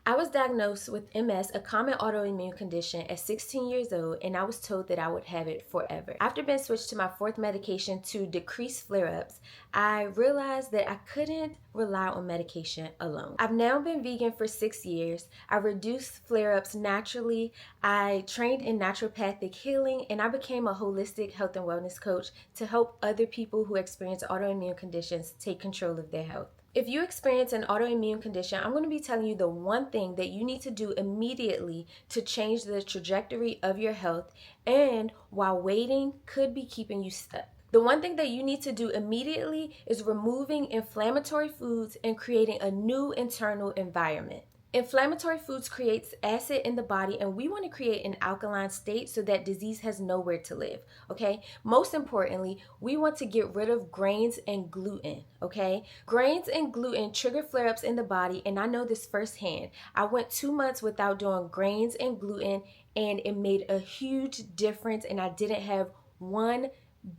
I was diagnosed with MS, a common autoimmune condition, at 16 years old, and I was told that I would have it forever. After being switched to my fourth medication to decrease flare-ups, I realized that I couldn't rely on medication alone. I've now been vegan for 6 years. I reduced flare-ups naturally. I trained in naturopathic healing, and I became a holistic health and wellness coach to help other people who experience autoimmune conditions take control of their health. If you experience an autoimmune condition, I'm going to be telling you the one thing that you need to do immediately to change the trajectory of your health, and while waiting could be keeping you stuck. The one thing that you need to do immediately is removing inflammatory foods and creating a new internal environment. Inflammatory foods creates acid in the body, and we want to create an alkaline state so that disease has nowhere to live, okay? Most importantly, we want to get rid of grains and gluten, okay? Grains and gluten trigger flare-ups in the body, and I know this firsthand. I went 2 months without doing grains and gluten, and it made a huge difference, and I didn't have one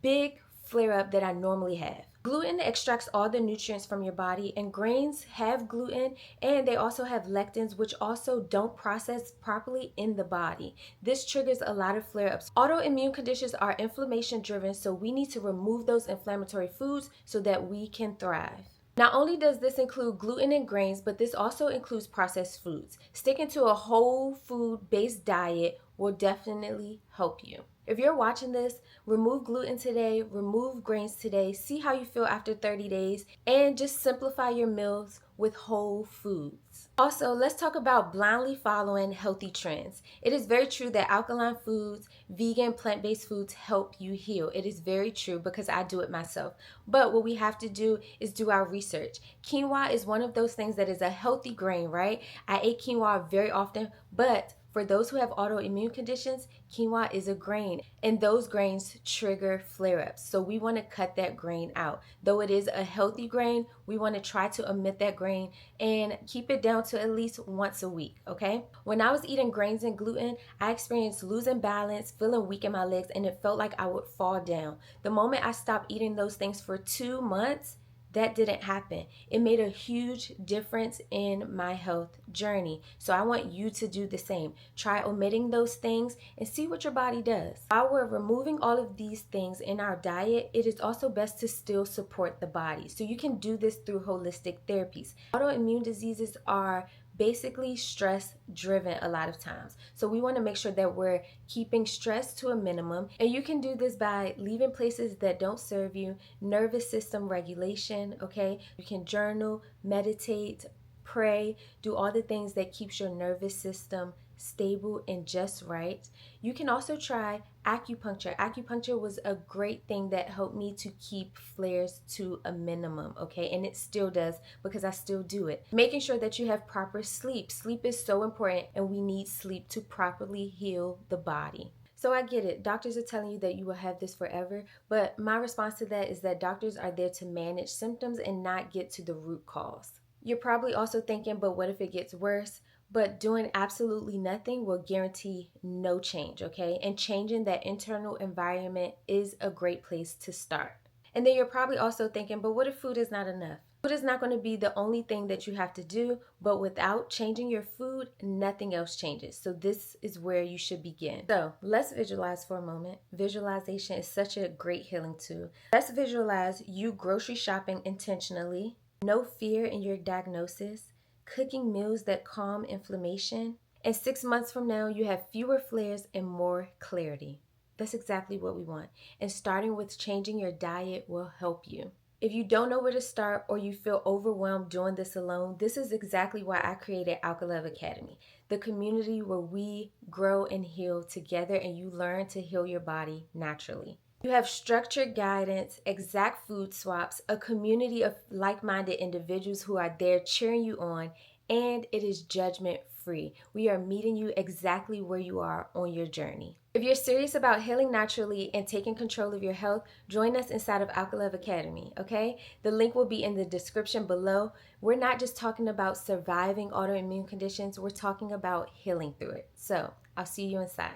big flare-up that I normally have. Gluten extracts all the nutrients from your body, and grains have gluten, and they also have lectins, which also don't process properly in the body. This triggers a lot of flare-ups. Autoimmune conditions are inflammation driven, so we need to remove those inflammatory foods so that we can thrive. Not only does this include gluten and grains, but this also includes processed foods. Sticking to a whole food-based diet will definitely help you. If you're watching this, remove gluten today, remove grains today, see how you feel after 30 days, and just simplify your meals with whole foods. Also, let's talk about blindly following healthy trends. It is very true that alkaline foods, vegan, plant-based foods help you heal. It is very true because I do it myself. But what we have to do is do our research. Quinoa is one of those things that is a healthy grain, right? I ate quinoa very often, but for those who have autoimmune conditions, quinoa is a grain, and those grains trigger flare-ups. So we want to cut that grain out. Though it is a healthy grain, we want to try to omit that grain and keep it down to at least once a week, okay? When I was eating grains and gluten, I experienced losing balance, feeling weak in my legs, and it felt like I would fall down. The moment I stopped eating those things for 2 months, that didn't happen. It made a huge difference in my health journey. So I want you to do the same. Try omitting those things and see what your body does. While we're removing all of these things in our diet, it is also best to still support the body. So you can do this through holistic therapies. Autoimmune diseases are basically stress driven a lot of times. So we want to make sure that we're keeping stress to a minimum. And you can do this by leaving places that don't serve you, nervous system regulation, okay? You can journal, meditate, pray, do all the things that keeps your nervous system stable and just right. You can also try acupuncture. Acupuncture was a great thing that helped me to keep flares to a minimum, okay? And it still does because I still do it. Making sure that you have proper sleep. Sleep is so important, and we need sleep to properly heal the body. So I get it. Doctors are telling you that you will have this forever, but my response to that is that doctors are there to manage symptoms and not get to the root cause. You're probably also thinking, but what if it gets worse? But doing absolutely nothing will guarantee no change, okay? And changing that internal environment is a great place to start. And then you're probably also thinking, but what if food is not enough? Food is not going to be the only thing that you have to do, but without changing your food, nothing else changes. So this is where you should begin. So let's visualize for a moment. Visualization is such a great healing tool. Let's visualize you grocery shopping intentionally, no fear in your diagnosis, cooking meals that calm inflammation, and 6 months from now, you have fewer flares and more clarity. That's exactly what we want. And starting with changing your diet will help you. If you don't know where to start or you feel overwhelmed doing this alone, this is exactly why I created Alkalove Academy, the community where we grow and heal together and you learn to heal your body naturally. You have structured guidance, exact food swaps, a community of like-minded individuals who are there cheering you on, and it is judgment-free. We are meeting you exactly where you are on your journey. If you're serious about healing naturally and taking control of your health, join us inside of Alkalove Academy, okay? The link will be in the description below. We're not just talking about surviving autoimmune conditions, we're talking about healing through it. So I'll see you inside.